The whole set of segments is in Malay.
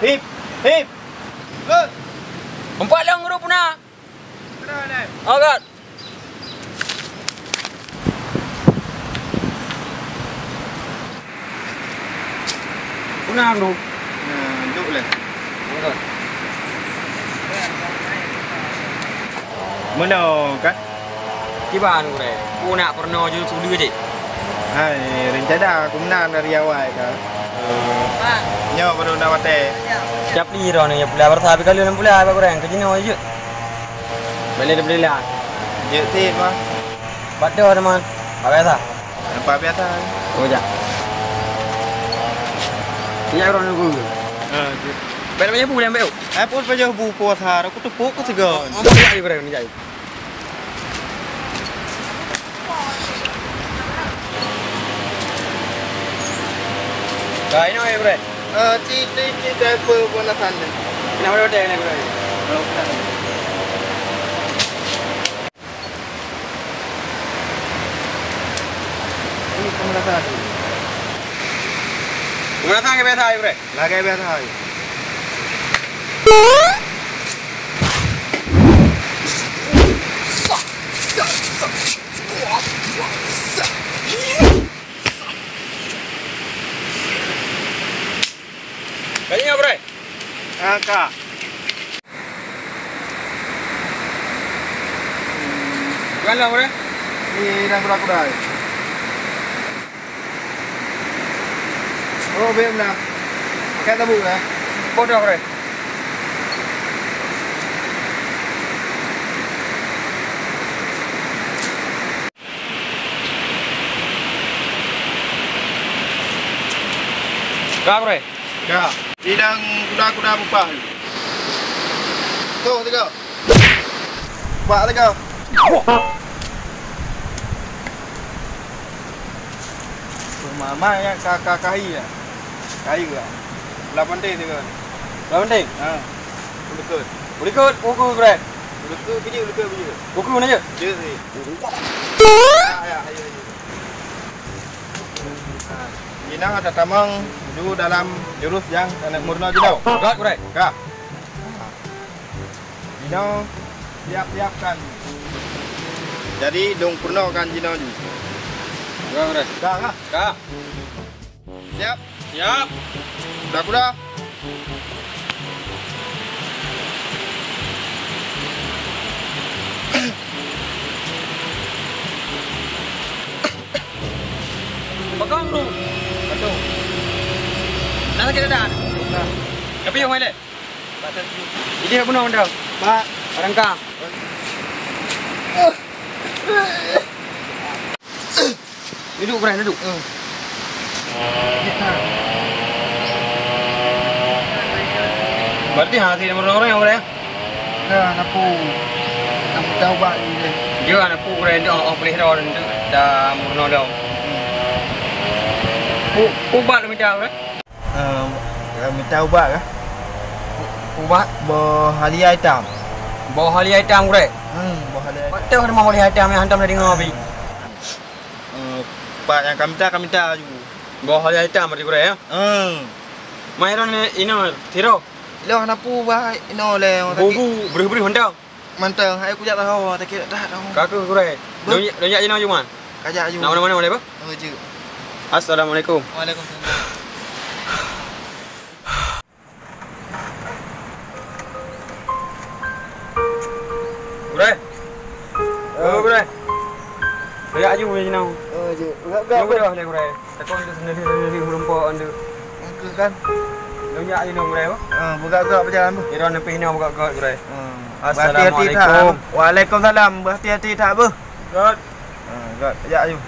Hip, hip. Good. Empat lang grup na. Dah. Agak. Punah grup. Duduk lah. Agak. Mana kan? Kiban gue. Ku nak pernah jadi sudi je. Hai, rencana aku menang dari awal kan. Nyawa baru nak mati. Siap di ron ya pula bertahap kali dalam pula apa kurang kerja nak aja. Beli lah. Je sih mah. Pada teman. Apa biasa? Nampak biasa. Oh ja. Ya ron aku. Banyak pula yang beu. Pun pada bu puasa aku tu puk aku segan. Apa lagi kurang ni jai. Ini apa bre? Cita apa pun nak sana. Kenapa ada ni bre? Ini kamu nak sana. Mana tang ke biasa bre? Lagi biasa hai. Kayaknya bre? Kak. Bukan lah bre? Ini dah kura-kura. Oh, bem nak. Pakai tabuk lah. Bodoh bre. Kak bre? Kak. Sidang kuda-kuda bupah. Tu, tengok. Buat tengok. Mama yang kakak kahi ya. Kahi ke? 8 day tengok. Berapa penting? Ha. Dekat. Berikut buku bre. Dekat biji. Buku mana je? Je sih. Ya, ayo. Jinang ada tamang dulu dalam jurus yang anak murna jinau. Gat bre. Kak. Jinau siap-siapkan. Jadi dong purnakan jinau ni. Gat bre. Kak. Kak. Siap. Siap. Kuda-kuda. Pegang bro. Betul. Nak sakit dah. Nah, Tapi yang mana? batas ni. Ini apa nama dah? Pak. Orang kah? Duduk bre, duduk. Berarti hasil orang-orang yang bre. Nah, napu. Napu tahu bak ni dia. Dia anak pu bre dah pelihara dan dah murno dah. Ubat minta bre. Minta ubat kah? Ubat Halia hitam. bawa hali item bre. Halia. Patut ada mau hali item yang hantam dari ngabi. Pak yang kami minta juga. Bawa hali item dari bre ya. Mainan ini tiro. Loh napu bah ino le orang tak. Bubu beri-beri hantam. Mantang hai aku jak tahu tak kira dah tahu. Kaku bre. Donyak jina cuma. Kajak juga. Nama mana boleh ba? Je. Assalamualaikum. Waalaikumsalam. Bre. Bre. Donyak ju cina. Je. Enggak dah le bre. Takon itu sendiri rumput anda. Angka kan. Donyak jina bre ba? Buka gerak berjalan tu. Iron nepi ni buka gerak bre. Assalamualaikum. Waalaikumsalam. Berhati-hati tak apa. God. God. Kajak ju.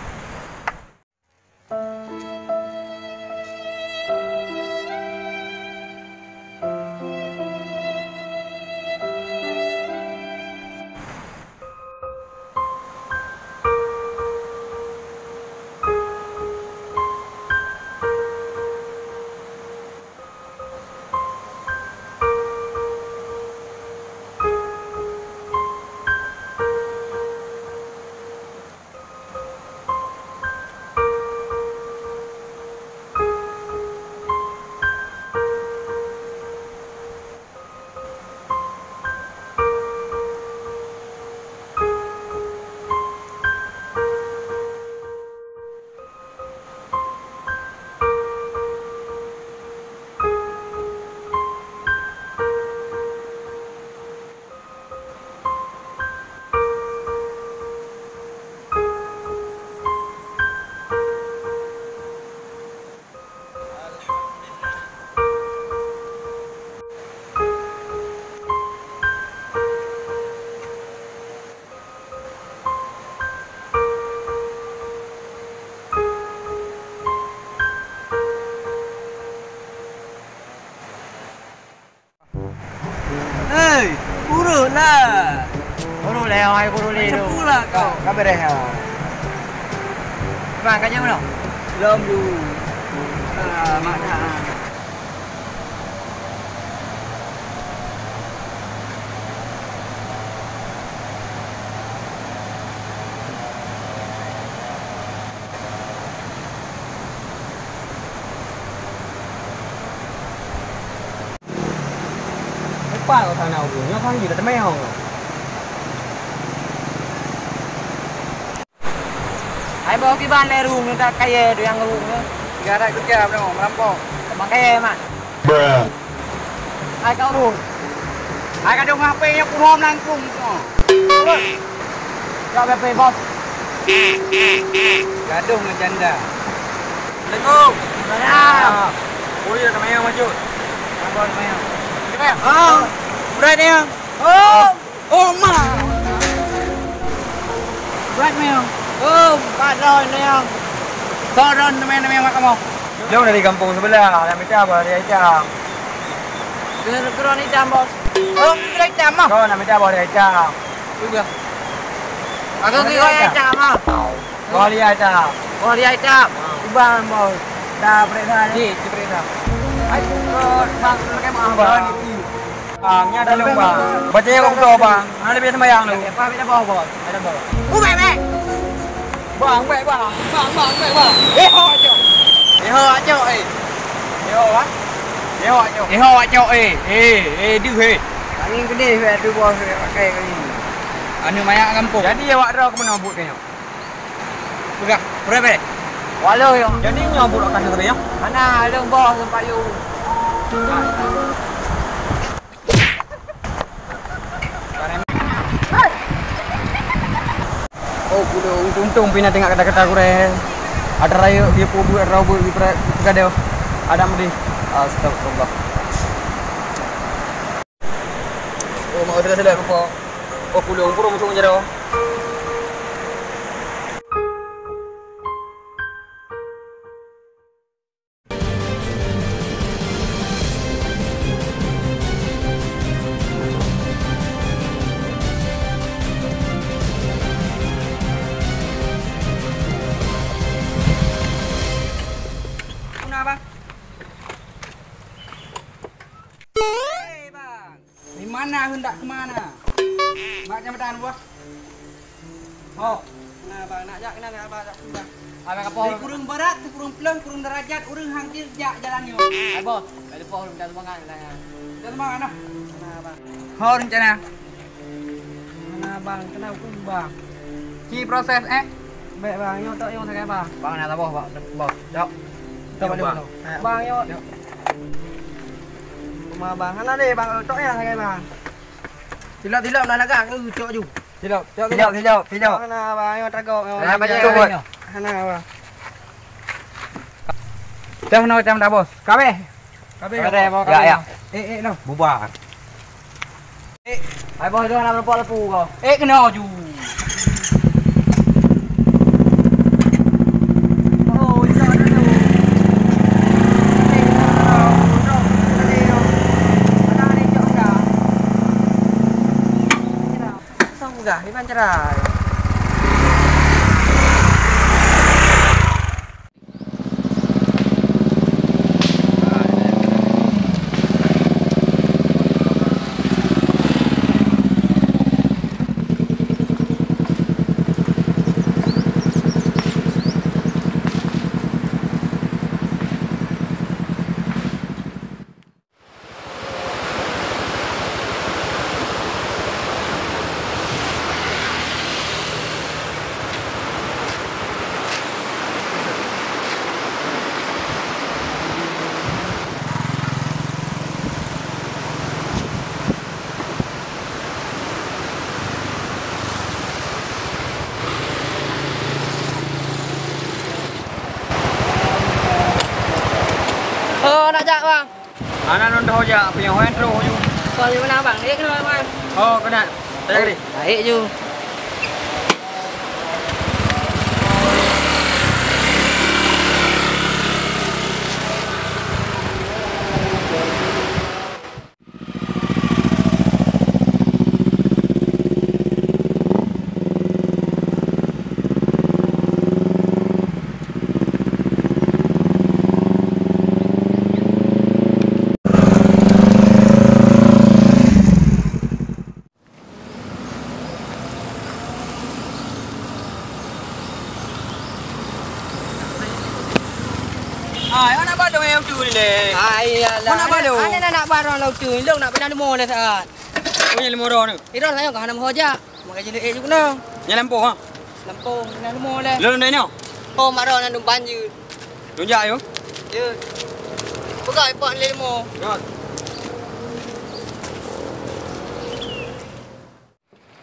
Kau beres ya. Bang, kau mana? Belum du. Mak dah. Apa kau thằng nào cũng nhớ thằng gì là mấy hồn rồi. Ai bawa ke ban leru minta kaya tu yang ngeru ni. Gara kerja apa nak merampok. Bang kaya mah. Bruh. Ai kau tu. Ai kadung ngapain yang kurang nangkung tu. Kau apa bos? Gaduh dengan janda. Assalamualaikum. Salam. Oh ya, nama yang maju. Apa nama yang? Oh, berat ni yang. Oh ma. Berat ni yang. Pak Ron ni yang. Kau Ron nama yang mak kamu. Jauh dari kampung sebelah. Yang macam apa? Dia hitam. Keron hitam bos. Oh, dia hitam mah. Kau nama macam apa? Dia hitam. Juga. Aku kira hitam mah. Kau lihat hitam. Kau lihat hitam. Ubah bos. Dah perintah ni. Perintah. Aku bang pakai mah bang. Bangnya ada lu bang. Baca yang kau tahu bang. Ada biasa bayang lu. Apa biasa bawa bos? Ada bawa. Baik. Bang, baik bang. Baik bang. Ho aja. Ho aja Ho ah. Ho aja dia he. Angin gede tu bos pakai kali. Anu mayak kampung. Jadi awak dah ke mana buat kayaknya? Buka. Berapa? Walau yo. Jadi nyambut akan tadi ya. Mana ada bos tempat you. Oh, kudu untung pina tengok kata-kata kurang. Ada raya dia pubu ada rabu di pergada. Ada mudi. Astagfirullah. Oh, mau dah selesai apa? Oh, pulung pura musuh menjadi. Mana hendak ke mana? Mak jambatan bos. Oh, nah bang nak jak kena apa tak sudah. Abang apa? Kurang berat, kurang pelan, kurang derajat, urang hang dia jak jalannya. Hai bos, ada pohon dah semangat dah. Dah semangat dah. Nah bang. Ho rencana. Mana bang, kena hukum bang. Ci proses baik bang, yo tak yo sangat bang. Bang nak tak bos, bos. Jap. Kita balik dulu. Bang yo. Mà bang hắn đi bang chỗ nhà thay bang thì lợm là gà cứ chỗ dù thì lợm là bang yo trago là bây giờ rồi hắn nào bang trong nơi trong đá bò cá bê đây bò cá bê đâu bù bà ai bò cho làm bò là phù rồi cái nào dù gak, ini pancerai. Nak jak bang. Anak nonton jak punya hentro ju. Kau di mana bang? Naik kena bang. Oh, kena. Naik ni. Naik ju. Ai nak balong yang tu ni le. Iyalah. Mana balong? Ana nak barang laut tu. Long nak pindah demo le saat. Punya 5 ron ni. Iro saya kau nak hoja. Makai jadi juga no. Nya lampu ha. Lampung pindah demo le. Lo ni no. Oh maro nak dum banjir. Tunjuk yo. Ya. Pegai pak le demo. Jom.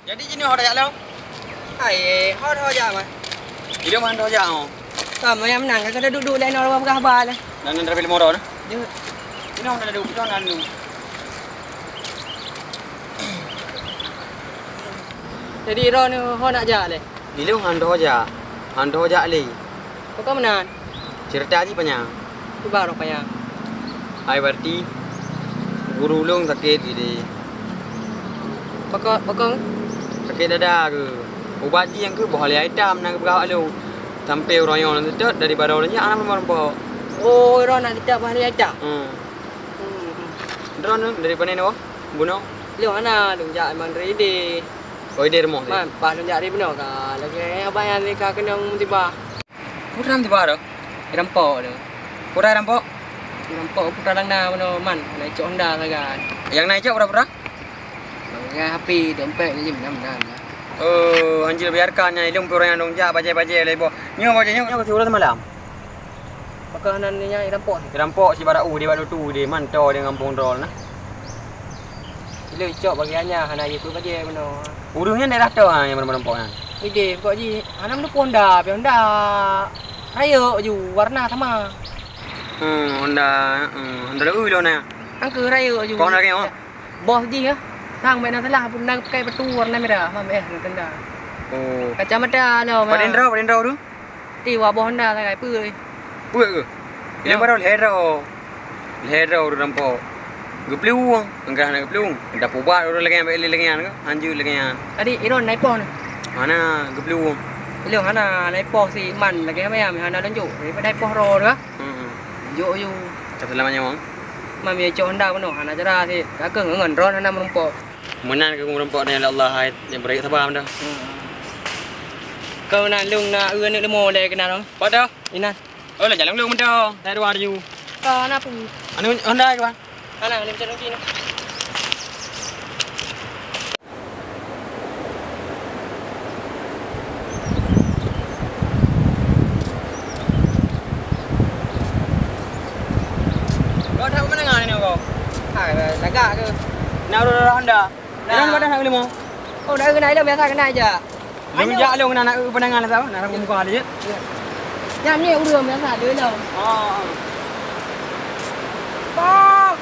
Jadi jenis hoja lo. Ai hoja mah. Dia mana hoja oh. Kamu yang menang kan duduk lain orang berkhabar le. Dan dari 5 ron. Ya. Ini orang ada duduk kan lu. Jadi Iro ni ho nak jak le. Dia hando hoja le. Kau menang. Cerita aja panjang. Tu baru payah. Ai berarti guru long sakit di. Pakong. Sakit dada ke. Ubat yang ke boleh item nang bergawa lu. Sampai orang yang nanti dari baru ni anak memang Oh Iro nak tidak bahaya tak. Drone dari mana ni? Bunuh. Lu ana lu jak man ready. Oh dia rumah. Man pas lu jak ready benar ka. Lagi abang yang ni ka kena tiba. Putra tiba ada. Rampok tu. Putra rampok. Rampok putra lang na benar man. Naik cok Honda kan. Yang naik cok berapa? Dengan HP dompet ni je benar-benar. Oh, anjir biarkannya ilmu orang yang dongja bajai-bajai lebo. Nyo bajai nyo ke surat malam. Makanan ni nyai rampok. Rampok si barau di batu tu di mantau dengan kampung rol nah. Lu cok bagiannya hana itu bajai benar. Urungnya daerah tu ha yang rampoknya. Ide kok ji. Ana mendu Honda, Honda. Ayo ju warna sama. Honda lu lo nah. Angke rayo ju. Kau nak ke oh? Bos ji ya. Sang mena salah pun nak pakai batu warna merah, mam tenda. Oh. Kacamata lo. Paden raw tu. Ti wa bos Honda kai pui. Pui ke? Ile baru lehera rampok. Gepluang, angkah nak gepluang. Dah pubat orang lagi ambil lagi kan? Anjur lagi kan. Tadi Iron naik pon. Mana gepluang. Ile hana naik pon si man lagi apa ya? Hana tunjuk. Ni naik pon ro dah. Yo yo. Cepat lamanya wang. Mami cok Honda benar. Hana cara si. Kakak ngan ron hana merumpok. Menan ke rampok ni Allah hai yang beri sabar dah. Kau nak lung nak uen ni lemo le kena dong. Pada. Inan. Oh lah jalan lung dah. Dah dua hari. Kau nak pun. Anu Honda ke bang? Ana ni macam ni. Kau dah mana ngah ni kau? Lagak ke? Nak dah Honda. Jangan kau dah nak limo. Oh dah kena dah biasa kena aja. Lung jak lung nak pandangan tak? Nak muka ada je. Yang ni udah biasa dia lah. Oh. Pak.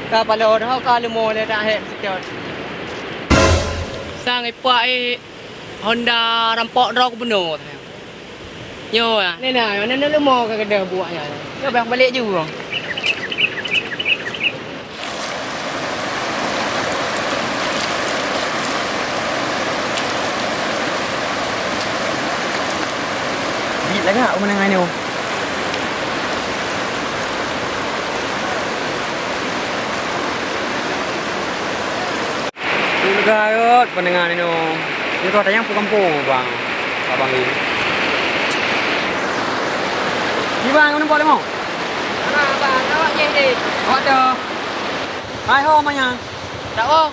Kapalo dah kau lemo le dah het sikit. Sang ipak Honda rampok rok benar. Yo ah, ni nah, mana lemo ke kena buatnya. Yo balik juga. Di lagi mana ngah ni? Gayot pendengar ini no. Itu ada yang kampung bang. Abang ini. Di bang mana boleh mau? Ana bang, awak je ni. Awak dah. Hai ho mana? Tak oh.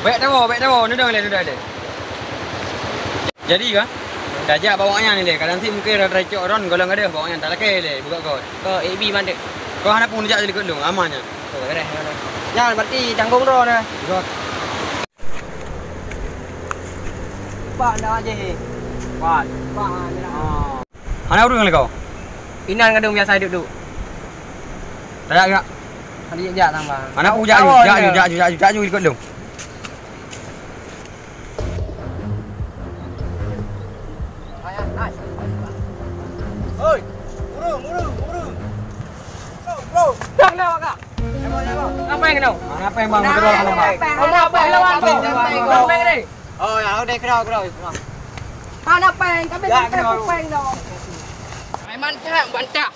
Baik dah. Ni dah le. Jadi kan? Dajak bawanya ni le. Kadang si mungkin ada cok ron golong ada bawanya tak lagi le. Buka kau. Ke AB mana? Kau hendak pun dajak jadi kedung amannya. Oh, dah. Jangan berarti tanggung ro dah. Buka. Pak dah aje. Pak ni lah. Mana urung le kau? Inan kadang biasa duduk. Dajak enggak? Ada je tambah. Mana aku jak ikut kedung. Oi, urung. Bro. Dah lewat kak. Apa yang kena? Apa yang bang? Betul lah bang. Apa yang lawan tu? Apa yang ni? Oh, ya udah kerau. Mana peng? Kami tak kena peng dah. Memang tak bantah.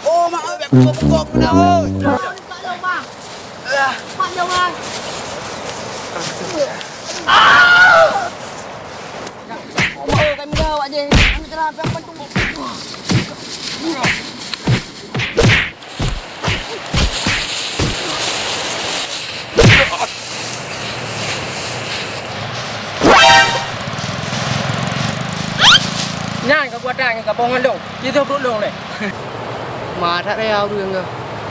Oh, mak pokok kena oi. Pak Long bang. Pak Long bang. Jangan bantu. Nyan kau buat dah kau bongan lu. Itu perut lu le. Mà thật đeo đường rồi.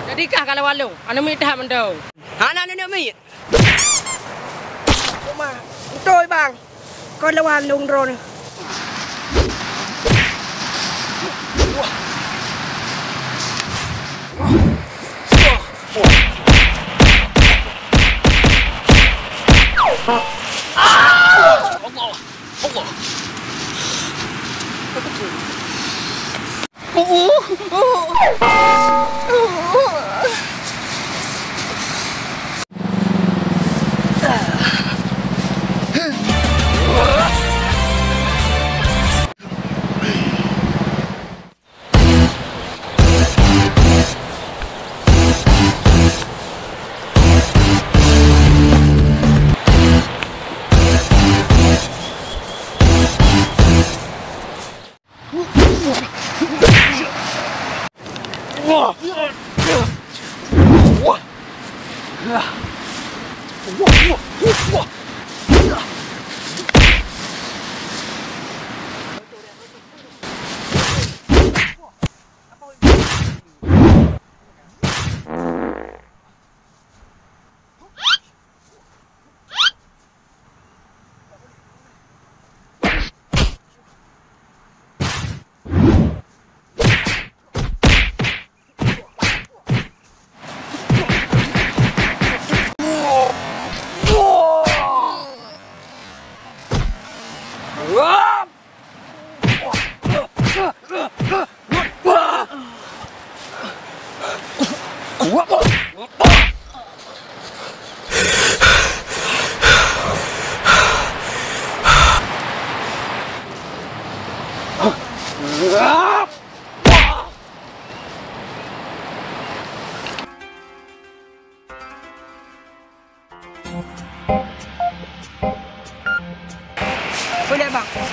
Jadi kah kalau walu, anu mitah mendau. Hả nó nữa mít. Mà tôi bang. Coi là hoàn lùng rồi. Boleh bang.